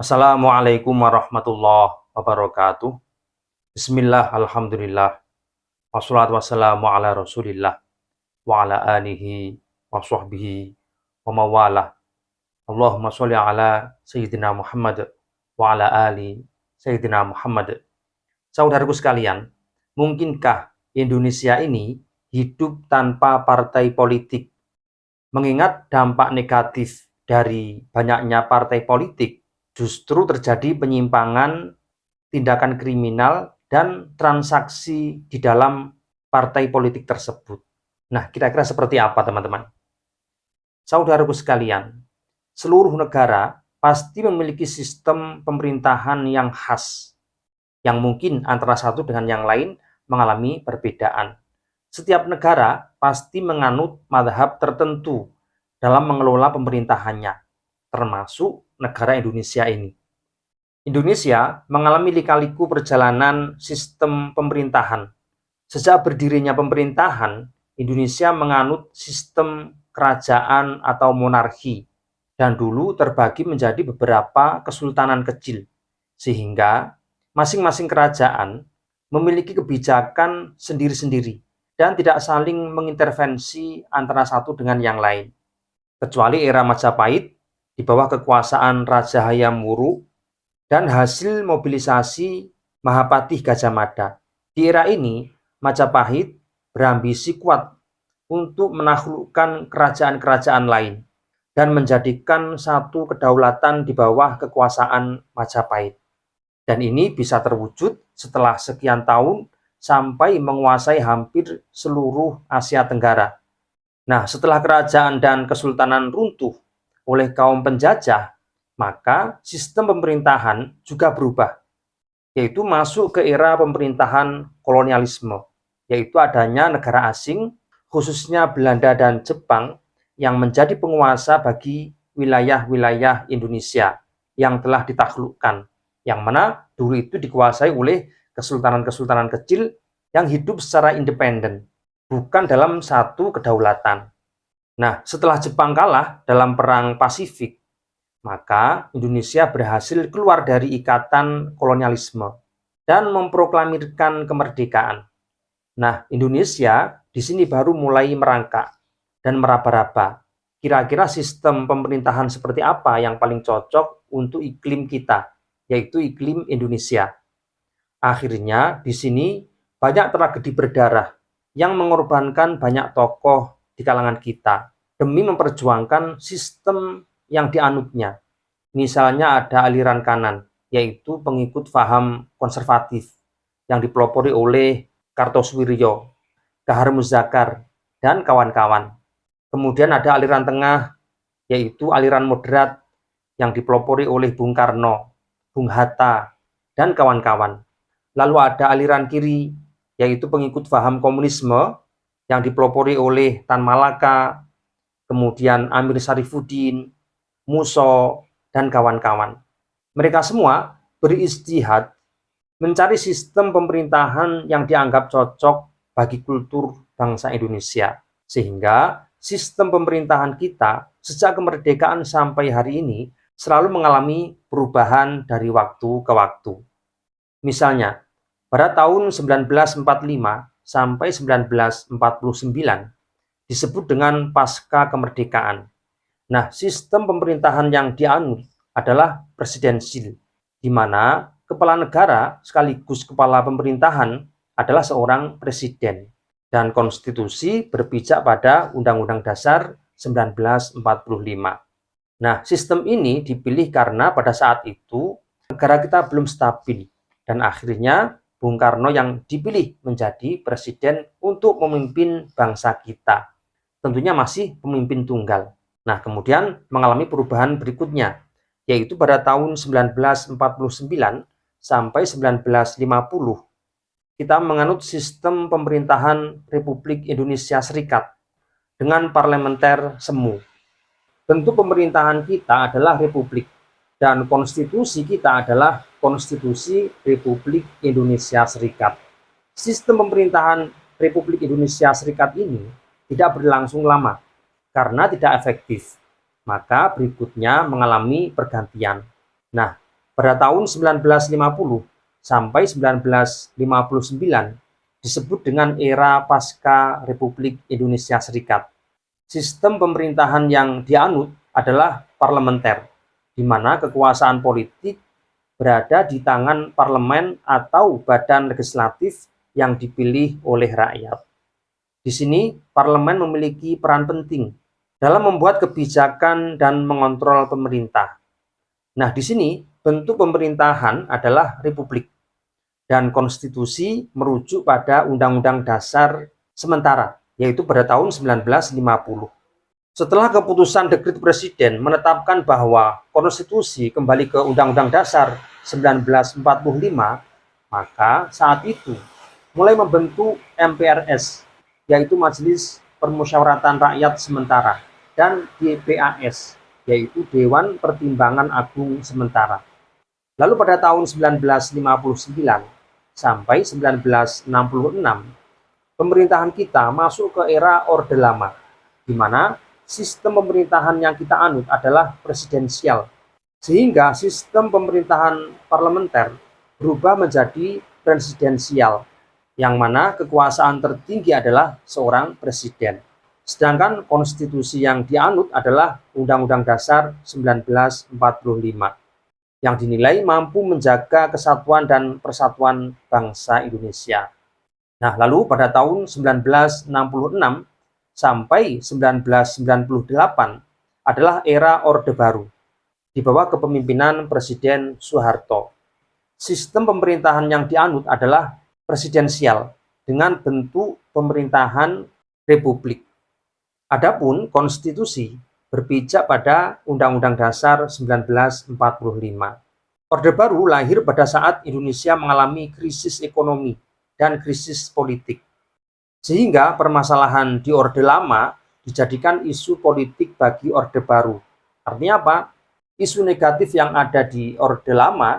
Assalamualaikum warahmatullahi wabarakatuh. Bismillah, alhamdulillah, wassalatu wassalamu ala rasulillah, wa ala alihi, wa sahbihi, wa mawalah. Allahumma sholli ala Sayyidina Muhammad, wa ala ali Sayyidina Muhammad. Saudaraku sekalian, mungkinkah Indonesia ini hidup tanpa partai politik? Mengingat dampak negatif dari banyaknya partai politik, justru terjadi penyimpangan, tindakan kriminal, dan transaksi di dalam partai politik tersebut. Nah, kira-kira seperti apa, teman-teman? Saudaraku sekalian, seluruh negara pasti memiliki sistem pemerintahan yang khas, yang mungkin antara satu dengan yang lain mengalami perbedaan. Setiap negara pasti menganut mazhab tertentu dalam mengelola pemerintahannya, termasuk negara Indonesia ini. Indonesia mengalami lika-liku perjalanan sistem pemerintahan. Sejak berdirinya pemerintahan, Indonesia menganut sistem kerajaan atau monarki, dan dulu terbagi menjadi beberapa kesultanan kecil, sehingga masing-masing kerajaan memiliki kebijakan sendiri-sendiri dan tidak saling mengintervensi antara satu dengan yang lain. Kecuali era Majapahit di bawah kekuasaan Raja Hayam Wuruk dan hasil mobilisasi Mahapatih Gajah Mada. Di era ini, Majapahit berambisi kuat untuk menaklukkan kerajaan-kerajaan lain dan menjadikan satu kedaulatan di bawah kekuasaan Majapahit. Dan ini bisa terwujud setelah sekian tahun sampai menguasai hampir seluruh Asia Tenggara. Nah, setelah kerajaan dan kesultanan runtuh oleh kaum penjajah, maka sistem pemerintahan juga berubah, yaitu masuk ke era pemerintahan kolonialisme, yaitu adanya negara asing, khususnya Belanda dan Jepang, yang menjadi penguasa bagi wilayah-wilayah Indonesia yang telah ditaklukkan, yang mana dulu itu dikuasai oleh kesultanan-kesultanan kecil yang hidup secara independen, bukan dalam satu kedaulatan. Nah, setelah Jepang kalah dalam Perang Pasifik, maka Indonesia berhasil keluar dari ikatan kolonialisme dan memproklamirkan kemerdekaan. Nah, Indonesia di sini baru mulai merangkak dan meraba-raba. Kira-kira sistem pemerintahan seperti apa yang paling cocok untuk iklim kita, yaitu iklim Indonesia. Akhirnya di sini banyak tragedi berdarah yang mengorbankan banyak tokoh di kalangan kita demi memperjuangkan sistem yang dianutnya. Misalnya ada aliran kanan, yaitu pengikut paham konservatif yang dipelopori oleh Kartosuwiryo, Kahar Muzakar, dan kawan-kawan. Kemudian ada aliran tengah, yaitu aliran moderat yang dipelopori oleh Bung Karno, Bung Hatta, dan kawan-kawan. Lalu ada aliran kiri, yaitu pengikut paham komunisme yang dipelopori oleh Tan Malaka, kemudian Amir Syarifuddin, Musso, dan kawan-kawan. Mereka semua beristihad mencari sistem pemerintahan yang dianggap cocok bagi kultur bangsa Indonesia, sehingga sistem pemerintahan kita sejak kemerdekaan sampai hari ini selalu mengalami perubahan dari waktu ke waktu. Misalnya, pada tahun 1945 sampai 1949 disebut dengan pasca kemerdekaan. Nah, sistem pemerintahan yang dianut adalah presidensil, di mana kepala negara sekaligus kepala pemerintahan adalah seorang presiden. Dan konstitusi berpijak pada Undang-Undang Dasar 1945. Nah, sistem ini dipilih karena pada saat itu negara kita belum stabil, dan akhirnya Bung Karno yang dipilih menjadi presiden untuk memimpin bangsa kita. Tentunya masih pemimpin tunggal. Nah, kemudian mengalami perubahan berikutnya, yaitu pada tahun 1949 sampai 1950, kita menganut sistem pemerintahan Republik Indonesia Serikat dengan parlementer semu. Bentuk pemerintahan kita adalah republik, dan konstitusi kita adalah Konstitusi Republik Indonesia Serikat. Sistem pemerintahan Republik Indonesia Serikat ini tidak berlangsung lama karena tidak efektif. Maka berikutnya mengalami pergantian. Nah, Pada tahun 1950 sampai 1959 disebut dengan era pasca Republik Indonesia Serikat. Sistem pemerintahan yang dianut adalah parlementer, di mana kekuasaan politik berada di tangan parlemen atau badan legislatif yang dipilih oleh rakyat. Di sini, parlemen memiliki peran penting dalam membuat kebijakan dan mengontrol pemerintah. Nah, di sini bentuk pemerintahan adalah republik dan konstitusi merujuk pada Undang-Undang Dasar sementara, yaitu pada tahun 1950. Setelah keputusan dekret presiden menetapkan bahwa konstitusi kembali ke Undang-Undang Dasar 1945, maka saat itu mulai membentuk MPRS, yaitu Majelis Permusyawaratan Rakyat Sementara, dan DPAS, yaitu Dewan Pertimbangan Agung Sementara. Lalu pada tahun 1959 sampai 1966, pemerintahan kita masuk ke era Orde Lama, di mana sistem pemerintahan yang kita anut adalah presidensial, sehingga sistem pemerintahan parlementer berubah menjadi presidensial, yang mana kekuasaan tertinggi adalah seorang presiden. Sedangkan konstitusi yang dianut adalah Undang-Undang Dasar 1945, yang dinilai mampu menjaga kesatuan dan persatuan bangsa Indonesia. Nah, lalu pada tahun 1966 sampai 1998 adalah era Orde Baru di bawah kepemimpinan Presiden Soeharto. Sistem pemerintahan yang dianut adalah presidensial dengan bentuk pemerintahan republik. Adapun konstitusi berpijak pada Undang-Undang Dasar 1945. Orde Baru lahir pada saat Indonesia mengalami krisis ekonomi dan krisis politik, sehingga permasalahan di Orde Lama dijadikan isu politik bagi Orde Baru. Artinya apa? Isu negatif yang ada di Orde Lama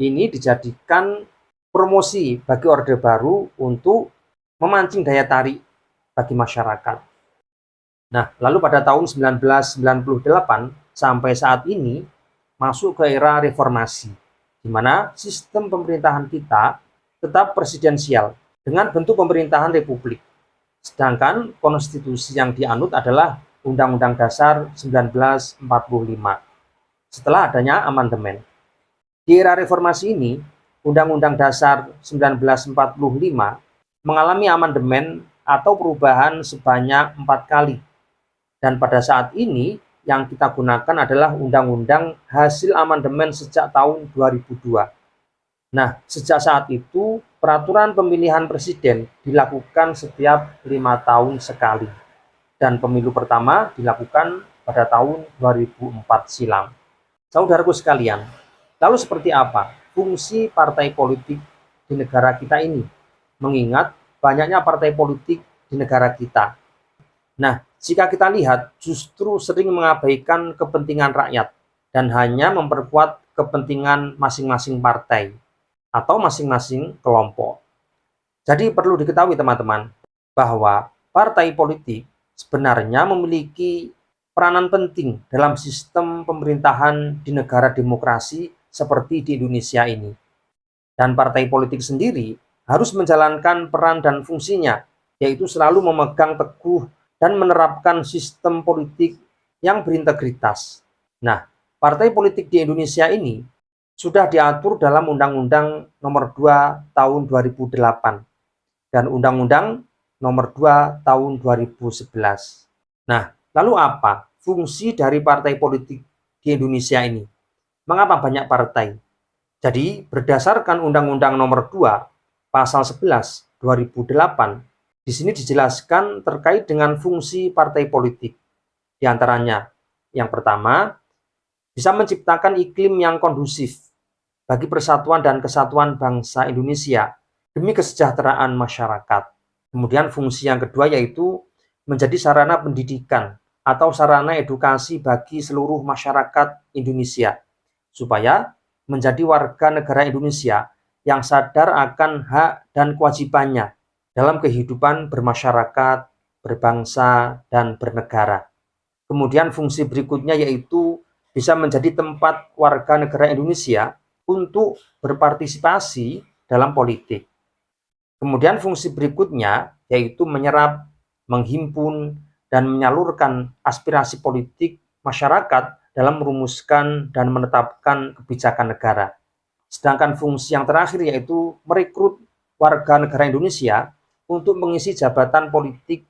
ini dijadikan promosi bagi Orde Baru untuk memancing daya tarik bagi masyarakat. Nah, lalu pada tahun 1998 sampai saat ini masuk ke era reformasi, di mana sistem pemerintahan kita tetap presidensial dengan bentuk pemerintahan republik. Sedangkan konstitusi yang dianut adalah Undang-Undang Dasar 1945 setelah adanya amandemen. Di era reformasi ini, Undang-Undang Dasar 1945 mengalami amandemen atau perubahan sebanyak 4 kali. Dan pada saat ini yang kita gunakan adalah Undang-Undang hasil amandemen sejak tahun 2002. Nah, sejak saat itu peraturan pemilihan presiden dilakukan setiap 5 tahun sekali, dan pemilu pertama dilakukan pada tahun 2004 silam. Saudaraku sekalian, lalu seperti apa fungsi partai politik di negara kita ini, mengingat banyaknya partai politik di negara kita? Nah, jika kita lihat justru sering mengabaikan kepentingan rakyat dan hanya memperkuat kepentingan masing-masing partai atau masing-masing kelompok. Jadi perlu diketahui teman-teman bahwa partai politik sebenarnya memiliki peranan penting dalam sistem pemerintahan di negara demokrasi seperti di Indonesia ini. Dan partai politik sendiri harus menjalankan peran dan fungsinya, yaitu selalu memegang teguh dan menerapkan sistem politik yang berintegritas. Nah, partai politik di Indonesia ini sudah diatur dalam Undang-Undang Nomor 2 Tahun 2008 dan Undang-Undang Nomor 2 Tahun 2011. Nah, lalu apa fungsi dari partai politik di Indonesia ini? Mengapa banyak partai? Jadi, berdasarkan Undang-Undang Nomor 2 Pasal 11 2008, di sini dijelaskan terkait dengan fungsi partai politik. Di antaranya, yang pertama, bisa menciptakan iklim yang kondusif bagi persatuan dan kesatuan bangsa Indonesia demi kesejahteraan masyarakat. Kemudian fungsi yang kedua yaitu menjadi sarana pendidikan atau sarana edukasi bagi seluruh masyarakat Indonesia, supaya menjadi warga negara Indonesia yang sadar akan hak dan kewajibannya dalam kehidupan bermasyarakat, berbangsa, dan bernegara. Kemudian fungsi berikutnya yaitu bisa menjadi tempat warga negara Indonesia untuk berpartisipasi dalam politik. Kemudian fungsi berikutnya yaitu menyerap, menghimpun, dan menyalurkan aspirasi politik masyarakat dalam merumuskan dan menetapkan kebijakan negara. Sedangkan fungsi yang terakhir yaitu merekrut warga negara Indonesia untuk mengisi jabatan politik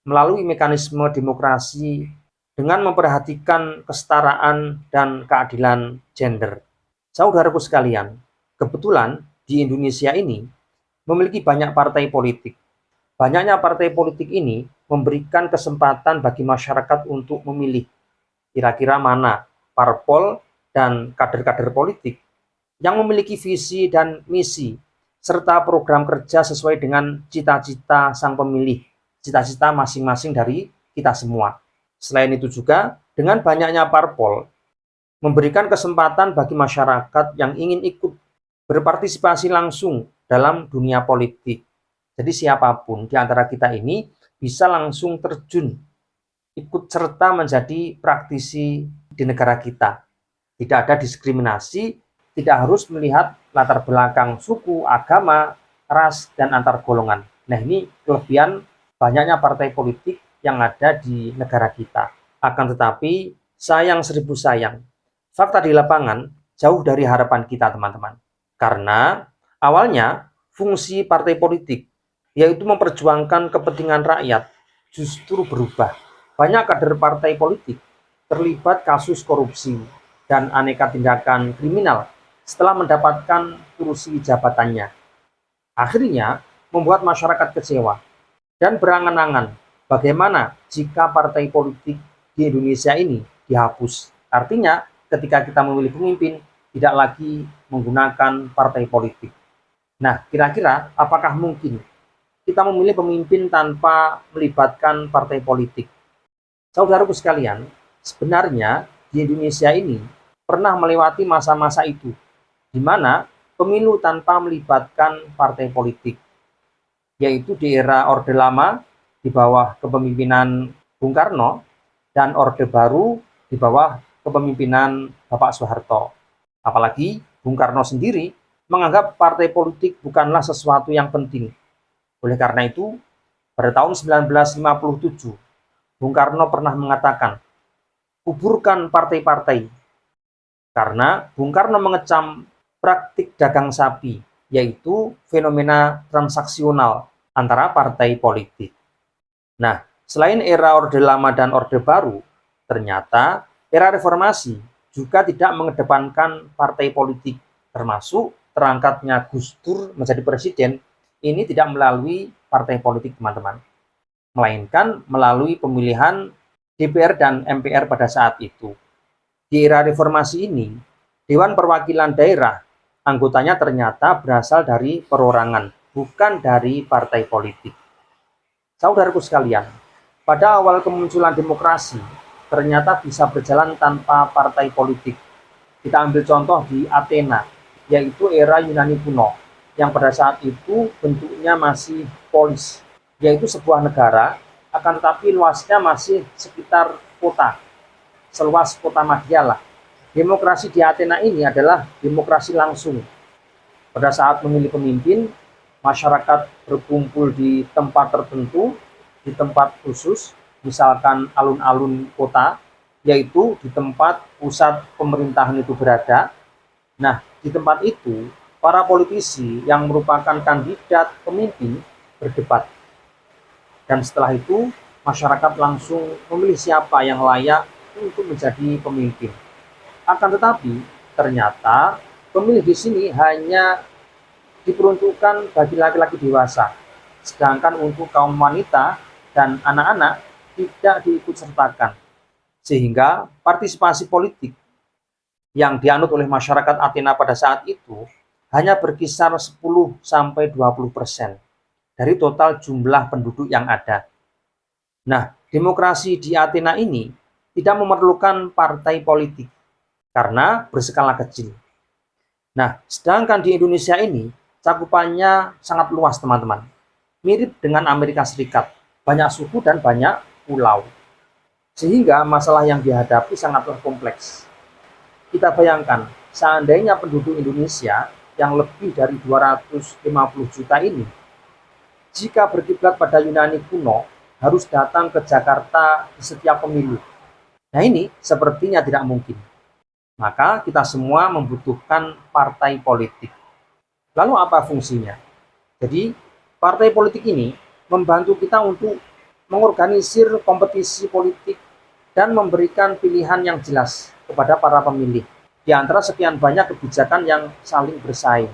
melalui mekanisme demokrasi dengan memperhatikan kesetaraan dan keadilan gender. Saudaraku sekalian, kebetulan di Indonesia ini memiliki banyak partai politik. Banyaknya partai politik ini memberikan kesempatan bagi masyarakat untuk memilih kira-kira mana parpol dan kader-kader politik yang memiliki visi dan misi serta program kerja sesuai dengan cita-cita sang pemilih, cita-cita masing-masing dari kita semua. Selain itu juga, dengan banyaknya parpol memberikan kesempatan bagi masyarakat yang ingin ikut berpartisipasi langsung dalam dunia politik. Jadi siapapun di antara kita ini bisa langsung terjun, ikut serta menjadi praktisi di negara kita. Tidak ada diskriminasi, tidak harus melihat latar belakang suku, agama, ras, dan antar golongan. Nah, ini kelebihan banyaknya partai politik yang ada di negara kita. Akan tetapi, sayang seribu sayang, fakta di lapangan jauh dari harapan kita, teman-teman. Karena awalnya fungsi partai politik, yaitu memperjuangkan kepentingan rakyat, justru berubah. Banyak kader partai politik terlibat kasus korupsi dan aneka tindakan kriminal setelah mendapatkan kursi jabatannya. Akhirnya membuat masyarakat kecewa dan berangan-angan bagaimana jika partai politik di Indonesia ini dihapus. Artinya ketika kita memilih pemimpin tidak lagi menggunakan partai politik. Nah, kira-kira apakah mungkin kita memilih pemimpin tanpa melibatkan partai politik? Saudaraku sekalian, sebenarnya di Indonesia ini pernah melewati masa-masa itu, di mana pemilu tanpa melibatkan partai politik, yaitu di era Orde Lama di bawah kepemimpinan Bung Karno dan Orde Baru di bawah kepemimpinan Bapak Soeharto. Apalagi Bung Karno sendiri menganggap partai politik bukanlah sesuatu yang penting. Oleh karena itu, pada tahun 1957, Bung Karno pernah mengatakan, kuburkan partai-partai, karena Bung Karno mengecam praktik dagang sapi, yaitu fenomena transaksional antara partai politik. Nah, selain era Orde Lama dan Orde Baru, ternyata era reformasi juga tidak mengedepankan partai politik, termasuk terangkatnya Gus Dur menjadi presiden, ini tidak melalui partai politik, teman-teman, melainkan melalui pemilihan DPR dan MPR pada saat itu. Di era reformasi ini, Dewan Perwakilan Daerah anggotanya ternyata berasal dari perorangan, bukan dari partai politik. Saudaraku sekalian, pada awal kemunculan demokrasi, ternyata bisa berjalan tanpa partai politik. Kita ambil contoh di Athena, yaitu era Yunani kuno, yang pada saat itu bentuknya masih polis, yaitu sebuah negara, akan tetapi luasnya masih sekitar kota, seluas kota Madia lah. Demokrasi di Athena ini adalah demokrasi langsung. Pada saat memilih pemimpin, masyarakat berkumpul di tempat tertentu, di tempat khusus, misalkan alun-alun kota, yaitu di tempat pusat pemerintahan itu berada. Nah, di tempat itu, para politisi yang merupakan kandidat pemimpin berdebat. Dan setelah itu, masyarakat langsung memilih siapa yang layak untuk menjadi pemimpin. Akan tetapi, ternyata pemilih di sini hanya diperuntukkan bagi laki-laki dewasa, sedangkan untuk kaum wanita dan anak-anak tidak diikutsertakan, sehingga partisipasi politik yang dianut oleh masyarakat Athena pada saat itu hanya berkisar 10-20% dari total jumlah penduduk yang ada. Nah, demokrasi di Athena ini tidak memerlukan partai politik karena berskala kecil. Nah, sedangkan di Indonesia ini cakupannya sangat luas, teman-teman. Mirip dengan Amerika Serikat, banyak suku dan banyak pulau. Sehingga masalah yang dihadapi sangatlah kompleks. Kita bayangkan, seandainya penduduk Indonesia yang lebih dari 250 juta ini, jika berkiblat pada Yunani kuno, harus datang ke Jakarta di setiap pemilu. Nah ini sepertinya tidak mungkin. Maka kita semua membutuhkan partai politik. Lalu apa fungsinya? Jadi partai politik ini membantu kita untuk mengorganisir kompetisi politik dan memberikan pilihan yang jelas kepada para pemilih di antara sekian banyak kebijakan yang saling bersaing.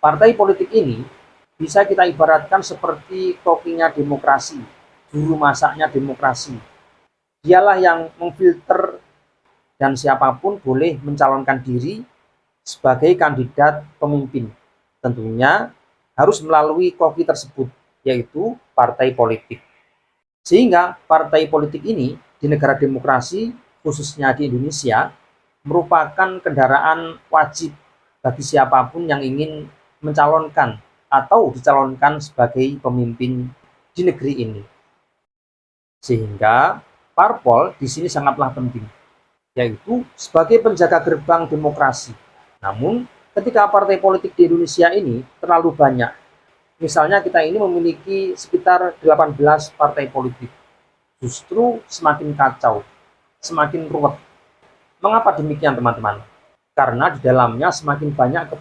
Partai politik ini bisa kita ibaratkan seperti kokinya demokrasi, juru masaknya demokrasi. Dialah yang memfilter dan siapapun boleh mencalonkan diri sebagai kandidat pemimpin. Tentunya harus melalui koki tersebut, yaitu partai politik. Sehingga partai politik ini di negara demokrasi, khususnya di Indonesia, merupakan kendaraan wajib bagi siapapun yang ingin mencalonkan atau dicalonkan sebagai pemimpin di negeri ini. Sehingga parpol di sini sangatlah penting, yaitu sebagai penjaga gerbang demokrasi. Namun, ketika partai politik di Indonesia ini terlalu banyak, misalnya kita ini memiliki sekitar 18 partai politik, justru semakin kacau, semakin ruwet. Mengapa demikian teman-teman? Karena di dalamnya semakin banyak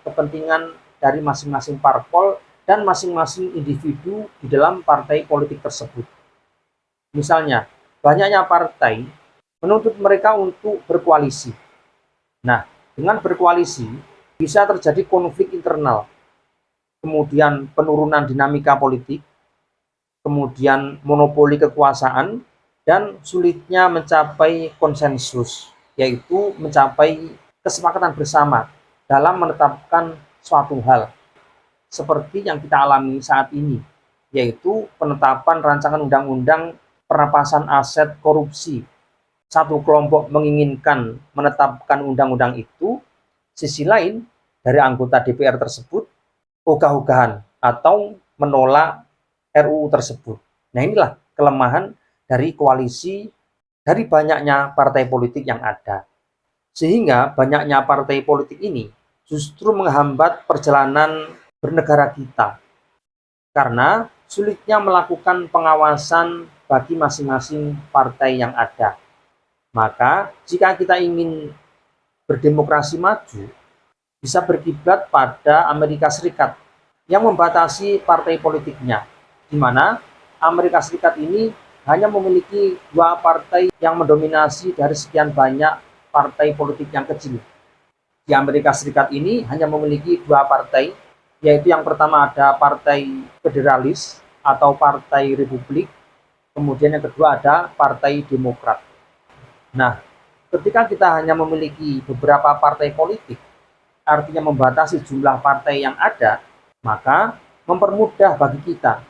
kepentingan dari masing-masing parpol dan masing-masing individu di dalam partai politik tersebut. Misalnya, banyaknya partai menuntut mereka untuk berkoalisi. Nah, dengan berkoalisi bisa terjadi konflik internal, kemudian penurunan dinamika politik, kemudian monopoli kekuasaan, dan sulitnya mencapai konsensus, yaitu mencapai kesepakatan bersama dalam menetapkan suatu hal, seperti yang kita alami saat ini, yaitu penetapan rancangan undang-undang perampasan aset korupsi. Satu kelompok menginginkan menetapkan undang-undang itu, sisi lain dari anggota DPR tersebut ogah-ogahan atau menolak RUU tersebut. Nah inilah kelemahan dari koalisi, dari banyaknya partai politik yang ada. Sehingga banyaknya partai politik ini justru menghambat perjalanan bernegara kita. Karena sulitnya melakukan pengawasan bagi masing-masing partai yang ada. Maka jika kita ingin berdemokrasi maju, bisa berkiblat pada Amerika Serikat yang membatasi partai politiknya, di mana Amerika Serikat ini hanya memiliki 2 partai yang mendominasi dari sekian banyak partai politik yang kecil. Di Amerika Serikat ini hanya memiliki 2 partai, yaitu yang pertama ada Partai Federalis atau Partai Republik, kemudian yang kedua ada Partai Demokrat. Nah, ketika kita hanya memiliki beberapa partai politik, artinya membatasi jumlah partai yang ada, maka mempermudah bagi kita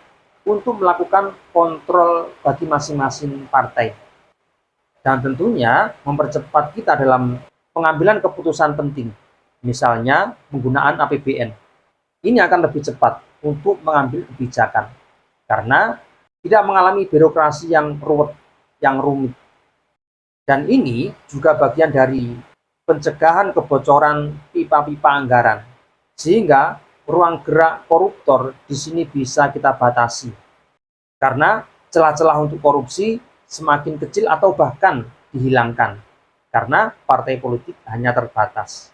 untuk melakukan kontrol bagi masing-masing partai. Dan tentunya mempercepat kita dalam pengambilan keputusan penting, misalnya penggunaan APBN. Ini akan lebih cepat untuk mengambil kebijakan, karena tidak mengalami birokrasi yang ruwet, yang rumit. Dan ini juga bagian dari pencegahan kebocoran pipa-pipa anggaran, sehingga ruang gerak koruptor di sini bisa kita batasi. Karena celah-celah untuk korupsi semakin kecil atau bahkan dihilangkan, karena partai politik hanya terbatas.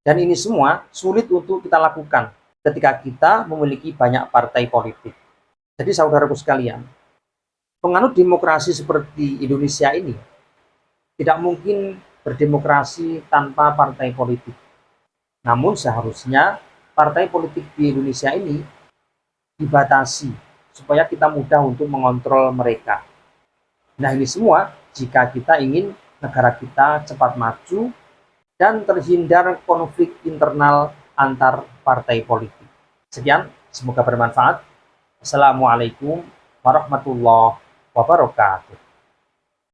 Dan ini semua sulit untuk kita lakukan ketika kita memiliki banyak partai politik. Jadi saudaraku sekalian, penganut demokrasi seperti Indonesia ini tidak mungkin berdemokrasi tanpa partai politik. Namun seharusnya partai politik di Indonesia ini dibatasi supaya kita mudah untuk mengontrol mereka. Nah ini semua jika kita ingin negara kita cepat maju dan terhindar konflik internal antar partai politik. Sekian, semoga bermanfaat. Assalamualaikum warahmatullahi wabarakatuh.